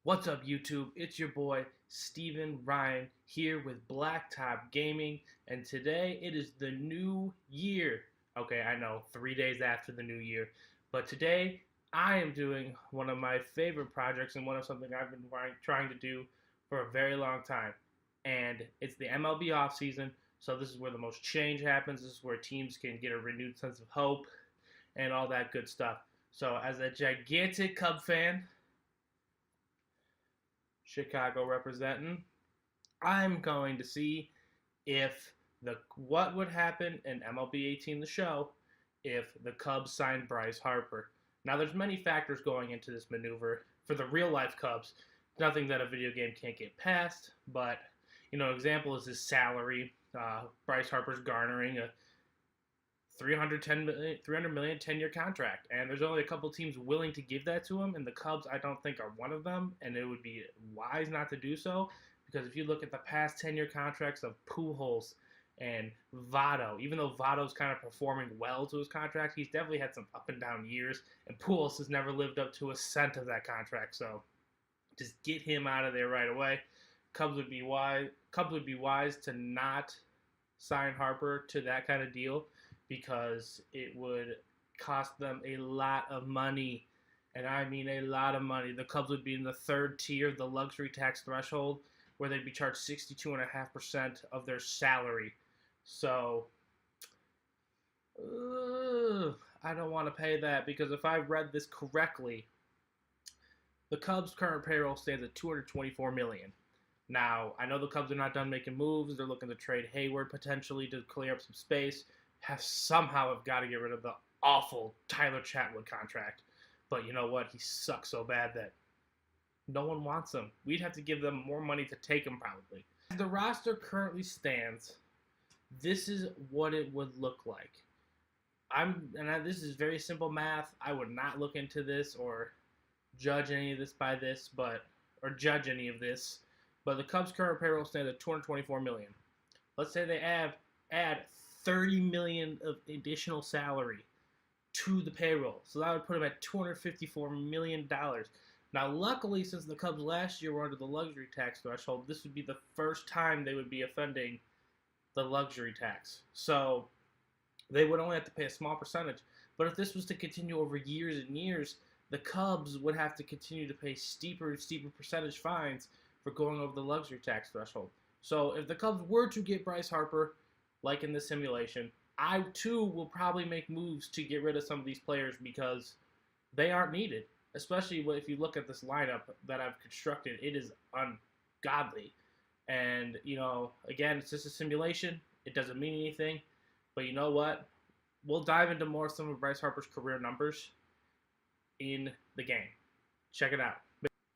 What's up, YouTube? It's your boy, Steven Ryan, here with Blacktop Gaming, and today it is the new year. Okay, I know, 3 days after the new year, but today I am doing one of my favorite projects and one of something I've been trying to do for a very long time, and it's the MLB offseason, so this is where the most change happens. This is where teams can get a renewed sense of hope and all that good stuff. So, as a gigantic Cub fan, Chicago representing, I'm going to see if the what would happen in MLB 18 the show if the Cubs signed Bryce Harper. Now there's many factors going into this maneuver. For the real life Cubs, nothing that a video game can't get past, but example is his salary. Bryce Harper's garnering a 300 million 10-year contract, and there's only a couple teams willing to give that to him, and the Cubs I don't think are one of them, and it would be wise not to do so, because if you look at the past 10-year contracts of Pujols and Votto, even though Votto's kind of performing well to his contract, he's definitely had some up and down years, and Pujols has never lived up to a cent of that contract, so just get him out of there right away. Cubs would be wise to not sign Harper to that kind of deal, because it would cost them a lot of money, and I mean a lot of money. The Cubs would be in the third tier of the luxury tax threshold, where they'd be charged 62.5% of their salary. So, I don't want to pay that, because if I read this correctly, the Cubs' current payroll stands at $224 million. Now, I know the Cubs are not done making moves. They're looking to trade Hayward potentially to clear up some space. Somehow have got to get rid of the awful Tyler Chatwood contract. But you know what? He sucks so bad that no one wants him. We'd have to give them more money to take him, probably. As the roster currently stands, this is what it would look like. This is very simple math. I would not look into this or judge any of this but the Cubs' current payroll stands at $224 million. Let's say they add $30 million of additional salary to the payroll. So that would put them at $254 million. Now, luckily, since the Cubs last year were under the luxury tax threshold, this would be the first time they would be offending the luxury tax. So they would only have to pay a small percentage. But if this was to continue over years and years, the Cubs would have to continue to pay steeper and steeper percentage fines for going over the luxury tax threshold. So if the Cubs were to get Bryce Harper, like in the simulation, I too will probably make moves to get rid of some of these players, because they aren't needed. Especially if you look at this lineup that I've constructed, it is ungodly. And, again, it's just a simulation. It doesn't mean anything. But you know what? We'll dive into more of some of Bryce Harper's career numbers in the game. Check it out.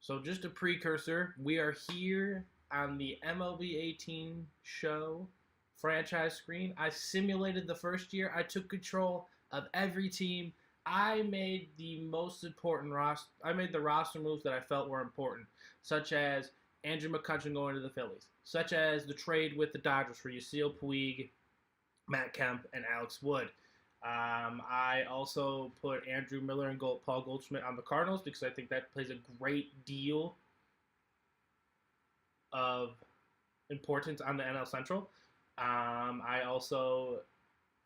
So just a precursor, we are here on the MLB 18 show franchise screen. I simulated the first year. I took control of every team. I made the most important roster. I made the roster moves that I felt were important, such as Andrew McCutchen going to the Phillies, such as the trade with the Dodgers for Yasiel Puig, Matt Kemp, and Alex Wood. I also put Andrew Miller and Paul Goldschmidt on the Cardinals, because I think that plays a great deal of importance on the NL Central. I also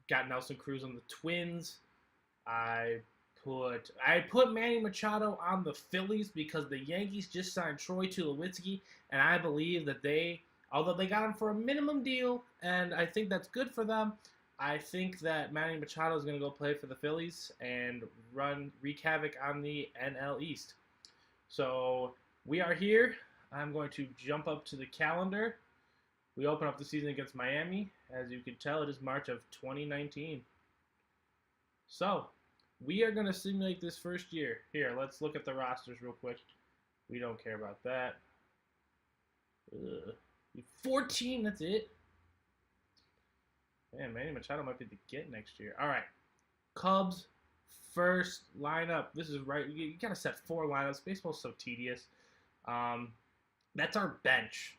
got Nelson Cruz on the Twins. I put Manny Machado on the Phillies, because the Yankees just signed Troy Tulowitzki, and I believe that although they got him for a minimum deal, and I think that's good for them, I think that Manny Machado is going to go play for the Phillies and wreak havoc on the NL East. So we are here. I'm going to jump up to the calendar. We open up the season against Miami. As you can tell, it is March of 2019. So we are going to simulate this first year. Here, let's look at the rosters real quick. We don't care about that. 14, that's it. Man, Manny Machado might be the get next year. All right. Cubs first lineup. This is right. You got to set 4 lineups. Baseball's so tedious. That's our bench.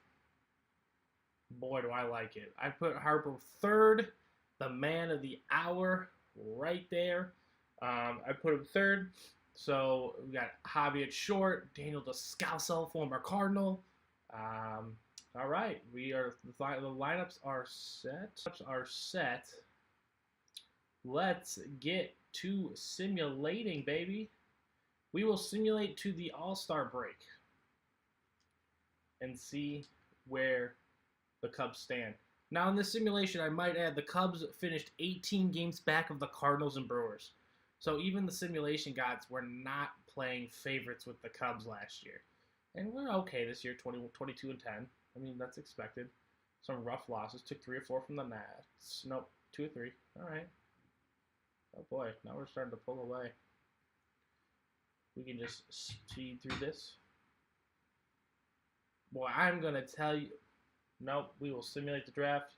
Boy, do I like it. I put Harper third, the man of the hour, right there. I put him third. So we got Javi at short, Daniel Descalso, former Cardinal. All right, the lineups are set. Let's get to simulating, baby. We will simulate to the All-Star break and see where the Cubs stand. Now, in this simulation, I might add the Cubs finished 18 games back of the Cardinals and Brewers. So even the simulation gods were not playing favorites with the Cubs last year. And we're okay this year, 22 and 10. I mean, that's expected. Some rough losses. Took 3 or 4 from the Nats. Nope, 2 or 3. All right. Oh, boy. Now we're starting to pull away. We can just speed through this. Boy, I'm going to tell you. Nope, we will simulate the draft.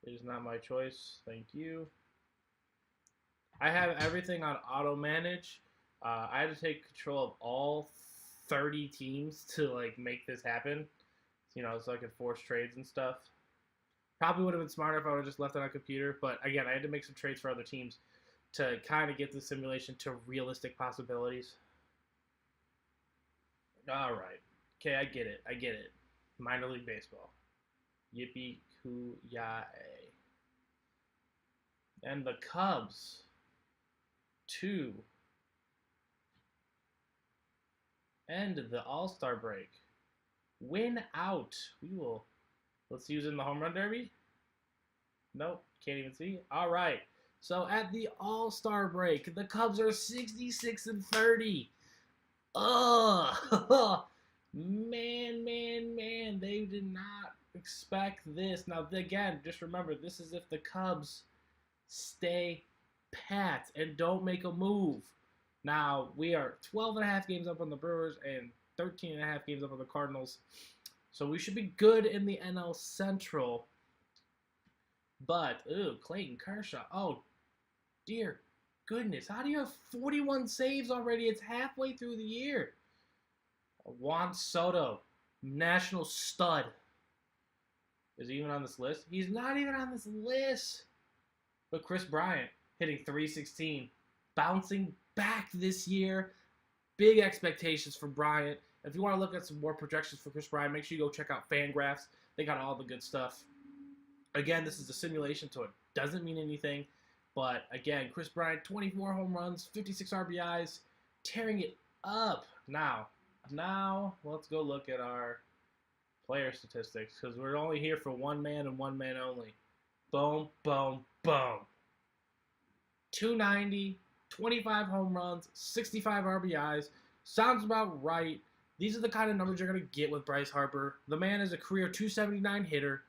It is not my choice. Thank you. I have everything on auto manage. I had to take control of all 30 teams to like make this happen. You know, so I could force trades and stuff. Probably would have been smarter if I would have just left it on a computer. But again, I had to make some trades for other teams to kind of get the simulation to realistic possibilities. All right. Okay, I get it. Minor League Baseball. Yippee-koo-yay. And the Cubs, 2. End the All-Star break. Win out. Let's use it in the home run derby. Nope, can't even see. All right. So at the All-Star break, the Cubs are 66 and 30. Ugh. Man, they did not expect this. Now, again, just remember, this is if the Cubs stay pat and don't make a move. Now, we are 12 and a half games up on the Brewers and 13 and a half games up on the Cardinals. So we should be good in the NL Central. But, Clayton Kershaw. Oh, dear goodness. How do you have 41 saves already? It's halfway through the year. Juan Soto, national stud. Is he even on this list? He's not even on this list. But Chris Bryant hitting .316, bouncing back this year. Big expectations for Bryant. If you want to look at some more projections for Chris Bryant, make sure you go check out Fangraphs. They got all the good stuff. Again, this is a simulation, so it doesn't mean anything. But again, Chris Bryant, 24 home runs, 56 RBIs, tearing it up. Now, let's go look at our player statistics because we're only here for one man and one man only. Boom, boom, boom. 290, 25 home runs, 65 RBIs. Sounds about right. These are the kind of numbers you're going to get with Bryce Harper. The man is a career 279 hitter.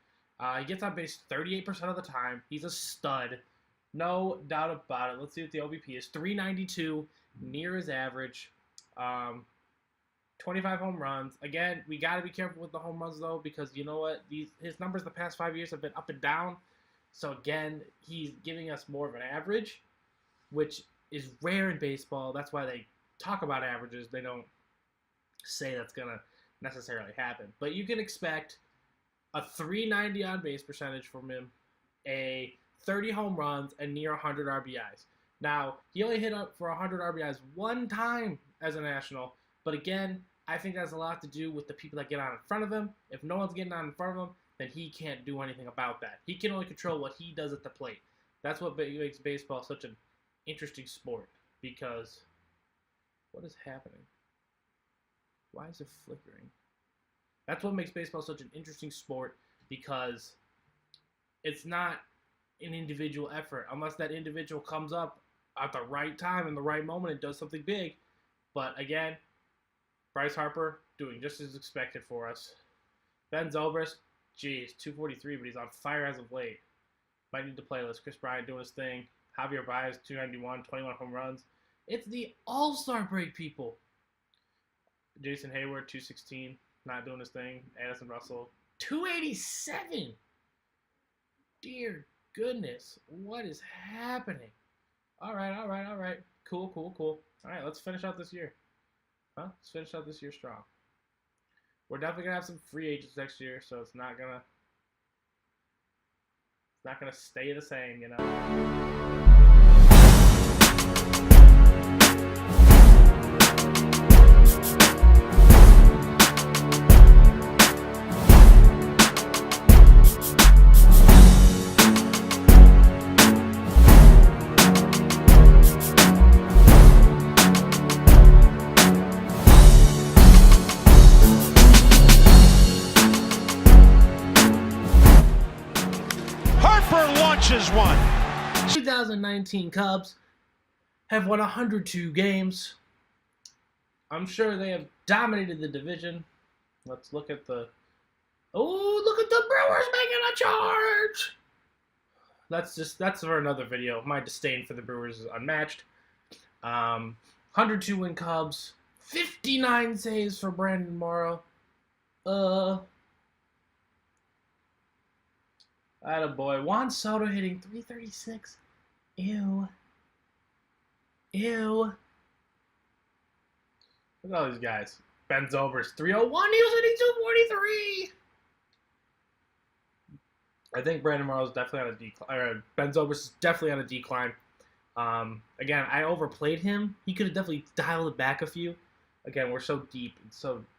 He gets on base 38% of the time. He's a stud. No doubt about it. Let's see what the OBP is. 392, near his average. 25 home runs. Again, we got to be careful with the home runs, though, because you know what? His numbers the past 5 years have been up and down. So, again, he's giving us more of an average, which is rare in baseball. That's why they talk about averages. They don't say that's going to necessarily happen. But you can expect a 390 on-base percentage from him, a 30 home runs, and near 100 RBIs. Now, he only hit up for 100 RBIs one time as a National, but again, I think that has a lot to do with the people that get on in front of him. If no one's getting on in front of him, then he can't do anything about that. He can only control what he does at the plate. That's what makes baseball such an interesting sport, because what is happening? Why is it flickering? That's what makes baseball such an interesting sport, because it's not an individual effort unless that individual comes up at the right time in the right moment and does something big. But again, Bryce Harper doing just as expected for us. Ben Zobrist, geez, 243, but he's on fire as of late. Might need to play list. Chris Bryant doing his thing. Javier Baez, 291, 21 home runs. It's the All-Star break, people. Jason Hayward, 216, not doing his thing. Addison Russell, 287. Dear goodness, what is happening? All right. Cool. All right, let's finish out this year. Let's finish out this year strong. We're definitely gonna have some free agents next year, so it's not gonna stay the same, you know. 2019 Cubs have won 102 games. I'm sure they have dominated the division. Let's look at the... Oh, look at the Brewers making a charge! That's for another video. My disdain for the Brewers is unmatched. 102 win Cubs. 59 saves for Brandon Morrow. Attaboy. Juan Soto hitting .336. Ew. Look at all these guys. Ben Zobrist, 301. He was hitting 243. I think Brandon Morrow is definitely on a decline. Ben Zobrist is definitely on a decline. Again, I overplayed him. He could have definitely dialed it back a few. Again, we're so deep and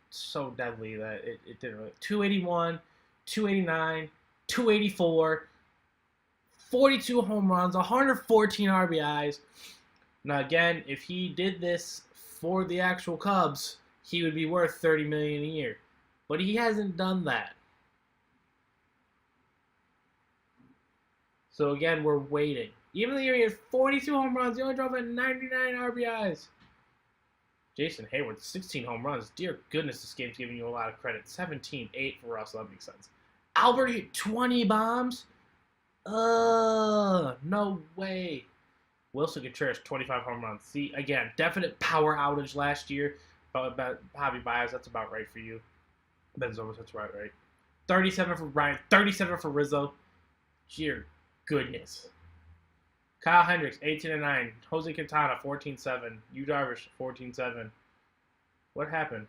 so deadly that it didn't really. 281, 289, 284, 42 home runs, 114 RBIs. Now, again, if he did this for the actual Cubs, he would be worth $30 million a year. But he hasn't done that. So, again, we're waiting. Even though he had 42 home runs, he only drove in 99 RBIs. Jason Hayward, 16 home runs. Dear goodness, this game's giving you a lot of credit. 17-8 for Russell. That makes sense. Albert hit 20 bombs? No way. Wilson Contreras, 25 home runs. See, again, definite power outage last year. But Javi Baez, that's about right for you. Ben Zobrist, that's right. 37 for Bryant, 37 for Rizzo. Dear goodness. Kyle Hendricks, 18-9. Jose Quintana, 14-7. Yu Darvish, 14-7. What happened?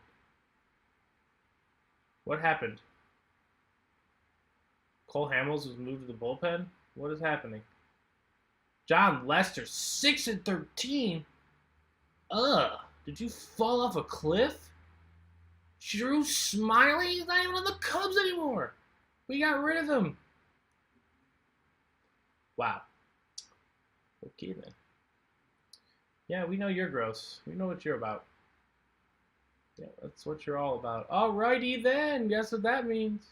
Cole Hamels was moved to the bullpen? What is happening? John Lester, 6-13. Did you fall off a cliff? Drew Smiley? He's not even on the Cubs anymore. We got rid of him. Wow. Okay, then. Yeah, we know you're gross. We know what you're about. Yeah, that's what you're all about. Alrighty, then. Guess what that means.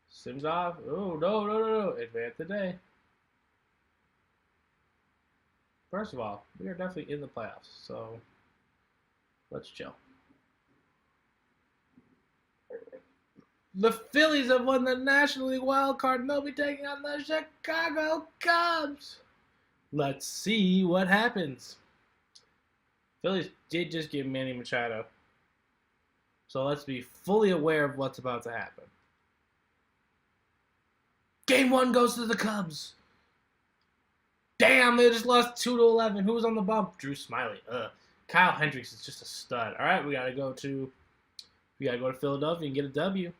Sims off. Oh, no. Advance the day. First of all, we are definitely in the playoffs, so let's chill. The Phillies have won the National League wild card, and they'll be taking on the Chicago Cubs. Let's see what happens. Phillies did just get Manny Machado, so let's be fully aware of what's about to happen. Game 1 goes to the Cubs. Damn, they just lost 2-11. Who was on the bump? Drew Smiley. Kyle Hendricks is just a stud. All right, we gotta go to Philadelphia and get a W.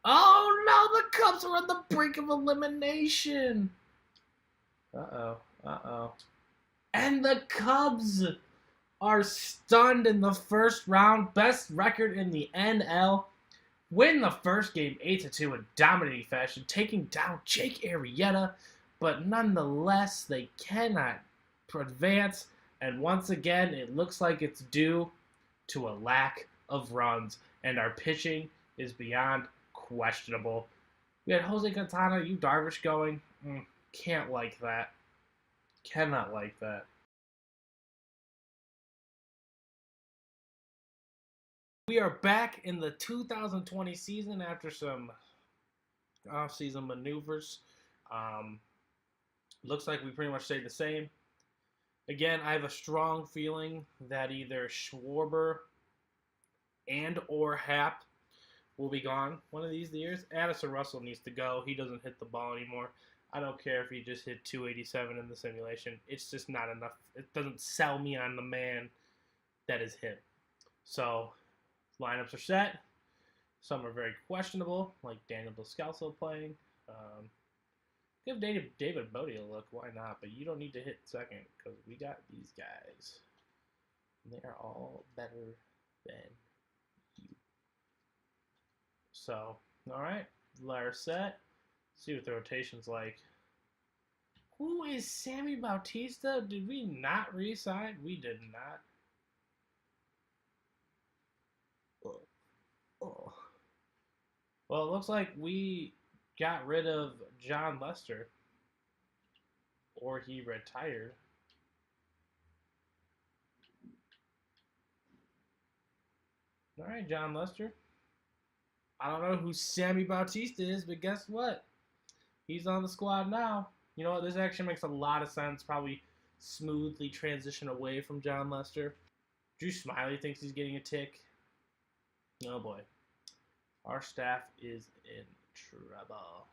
Oh no, the Cubs are on the brink of elimination. Uh-oh. And the Cubs are stunned in the first round. Best record in the NL. Win the first game 8-2 in dominating fashion, taking down Jake Arrieta. But nonetheless, they cannot advance. And once again, it looks like it's due to a lack of runs. And our pitching is beyond questionable. We had Jose Quintana, Yu Darvish going. Can't like that. Cannot like that. We are back in the 2020 season after some off-season maneuvers. Looks like we pretty much stayed the same. Again, I have a strong feeling that either Schwarber and or Happ will be gone one of these years. Addison Russell needs to go. He doesn't hit the ball anymore. I don't care if he just hit 287 in the simulation. It's just not enough. It doesn't sell me on the man that is him. So, lineups are set. Some are very questionable, like Daniel Descalso playing. Give David Bodie a look. Why not? But you don't need to hit second because we got these guys. And they are all better than you. So, all right. Ladder set. See what the rotation's like. Who is Sammy Bautista? Did we not re-sign? We did not. Well, it looks like we got rid of John Lester. Or he retired. All right, John Lester. I don't know who Sammy Bautista is, but guess what? He's on the squad now. You know what? This actually makes a lot of sense. Probably smoothly transition away from John Lester. Drew Smiley thinks he's getting a tick. Oh boy. Our staff is in trouble.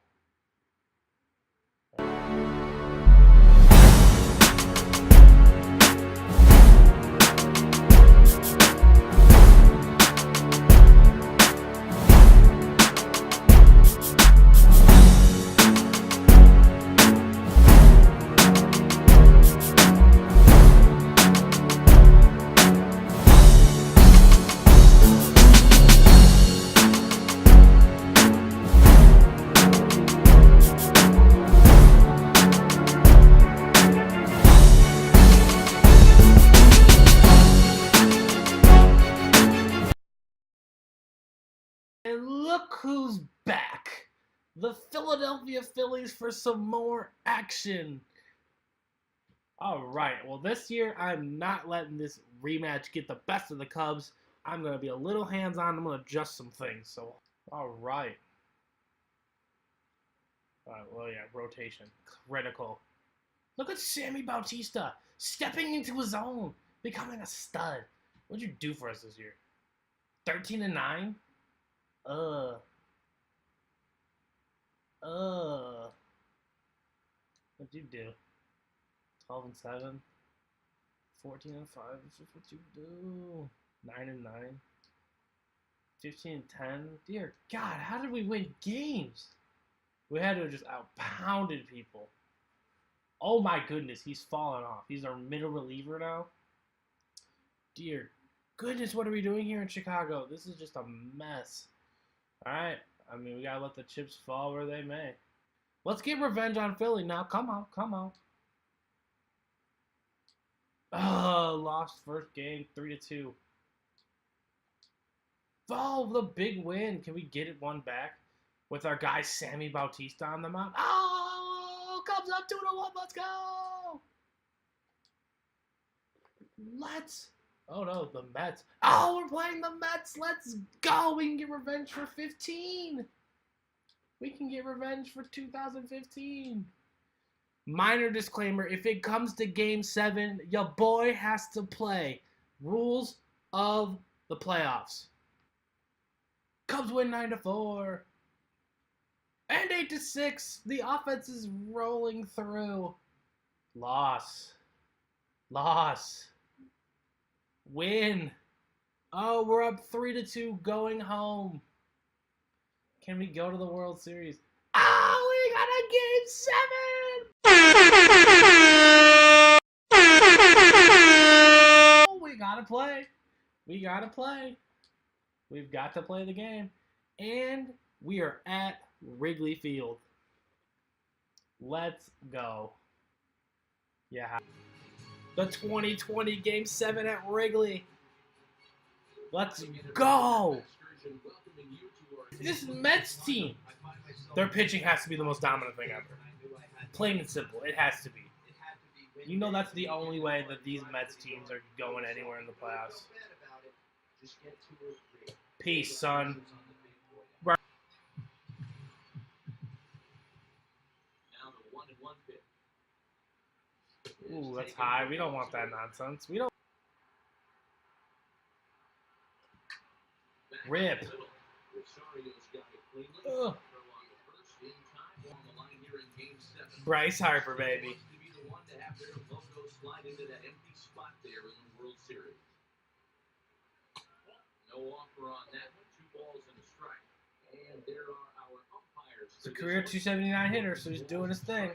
And look who's back. The Philadelphia Phillies for some more action. All right. Well, this year, I'm not letting this rematch get the best of the Cubs. I'm going to be a little hands-on. I'm going to adjust some things. So, all right. Well, yeah, rotation. Critical. Look at Sammy Bautista stepping into his own, becoming a stud. What'd you do for us this year? 13-9? What'd you do? 12-7? 14-5? This is what you do. 9-9? 15-10? Dear God, how did we win games? We had to have just out-pounded people. Oh my goodness, he's fallen off. He's our middle reliever now. Dear goodness, what are we doing here in Chicago? This is just a mess. Alright, I mean, we gotta let the chips fall where they may. Let's get revenge on Philly now. Come on, come on. Oh, lost first game, 3-2. Oh, the big win. Can we get it one back with our guy Sammy Bautista on the mound? Oh, Cubs up 2-1. Let's go. Let's. Oh no, the Mets. Oh, we're playing the Mets. Let's go. We can get revenge for 15. We can get revenge for 2015. Minor disclaimer, if it comes to Game 7, your boy has to play. Rules of the playoffs. Cubs win 9-4. And 8-6. The offense is rolling through. Loss. Win. Oh, we're up 3-2 going home. Can we go to the World Series? Oh, we got a Game 7! Oh, we gotta play. We gotta play. We've got to play the game. And we are at Wrigley Field. Let's go. Yeah. The 2020 Game 7 at Wrigley. Let's go. This Mets team, their pitching has to be the most dominant thing ever. Plain and simple. It has to be. You know that's the only way that these Mets teams are going anywhere in the playoffs. Peace, son. Ooh, that's high. We don't want that nonsense. We don't. Rip. Ugh. Bryce Harper, baby. No offer on that one. 2 balls and a strike. And there are our umpires. It's a career 279 hitter, so he's doing his thing.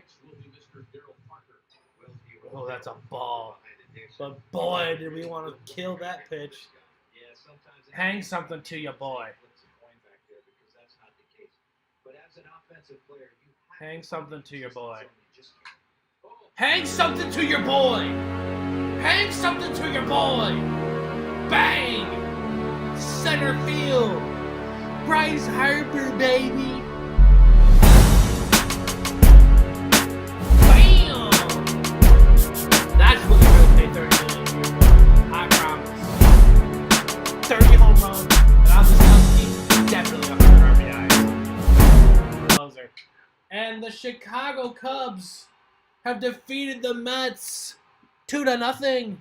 Oh, that's a ball. But boy, did we want to kill that pitch. Hang something to your boy. Hang something to your boy. Hang something to your boy. Hang something to your boy. Bang! Center field. Bryce Harper, baby. Bam! Chicago Cubs have defeated the Mets 2-0.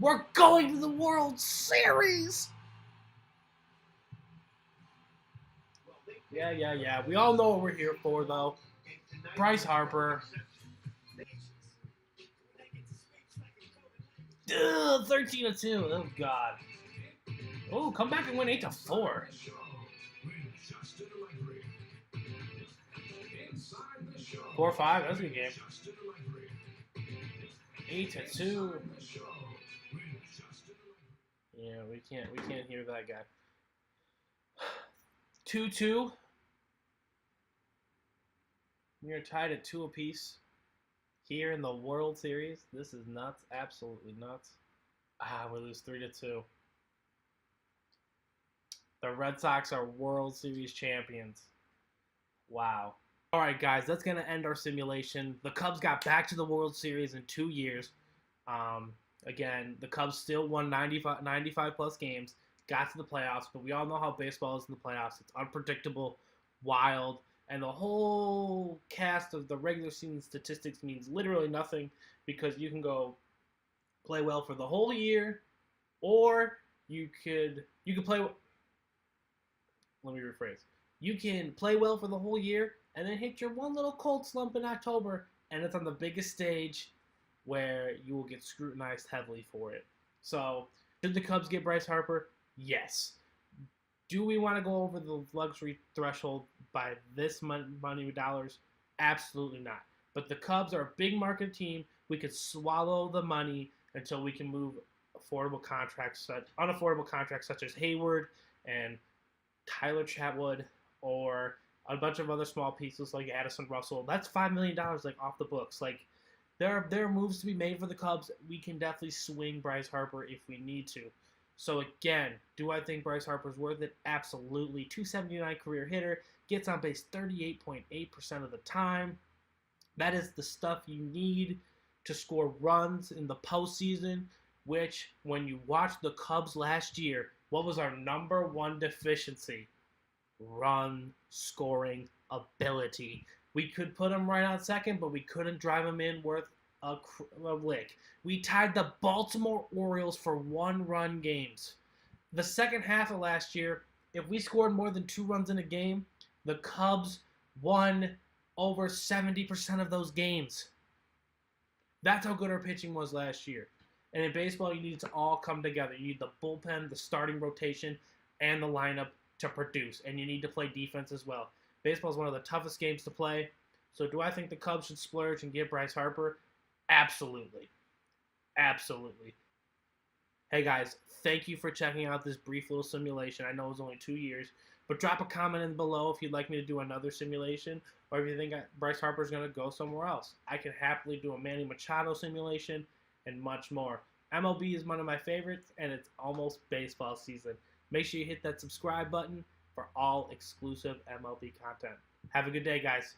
We're going to the World Series. Yeah. We all know what we're here for, though. Bryce Harper. 13-2. Oh, God. Oh, come back and win 8-4. 4-5. That was a good game. 8-2. Yeah, we can't hear that guy. 2-2. We are tied at 2 apiece here in the World Series. This is nuts. Absolutely nuts. We lose 3-2. The Red Sox are World Series champions. Wow. All right, guys, that's going to end our simulation. The Cubs got back to the World Series in 2 years. Again, the Cubs still won 95 plus games, got to the playoffs, but we all know how baseball is in the playoffs. It's unpredictable, wild, and the whole cast of the regular season statistics means literally nothing because you can go play well for the whole year, or you could play. Let me rephrase. You can play well for the whole year and then hit your one little cold slump in October, and it's on the biggest stage where you will get scrutinized heavily for it. So, should the Cubs get Bryce Harper? Yes. Do we want to go over the luxury threshold by this money dollars? Absolutely not. But the Cubs are a big market team. We could swallow the money until we can move unaffordable contracts such as Hayward and Tyler Chatwood, or a bunch of other small pieces like Addison Russell. That's $5 million like off the books. Like there are moves to be made for the Cubs. We can definitely swing Bryce Harper if we need to. So again, do I think Bryce Harper's worth it? Absolutely. 279 career hitter, gets on base 38.8% of the time. That is the stuff you need to score runs in the postseason, which when you watch the Cubs last year, what was our number one deficiency? Run scoring ability. We could put him right on second, but we couldn't drive him in worth a lick. We tied the Baltimore Orioles for 1-run games. The second half of last year, if we scored more than 2 runs in a game, the Cubs won over 70% of those games. That's how good our pitching was last year. And in baseball, you need it to all come together. You need the bullpen, the starting rotation, and the lineup to produce. And you need to play defense as well. Baseball is one of the toughest games to play. So do I think the Cubs should splurge and get Bryce Harper? Absolutely. Absolutely. Hey guys, thank you for checking out this brief little simulation. I know it was only 2 years, but drop a comment in below if you'd like me to do another simulation, or if you think Bryce Harper is going to go somewhere else. I can happily do a Manny Machado simulation and much more. MLB is one of my favorites, and it's almost baseball season. Make sure you hit that subscribe button for all exclusive MLB content. Have a good day, guys.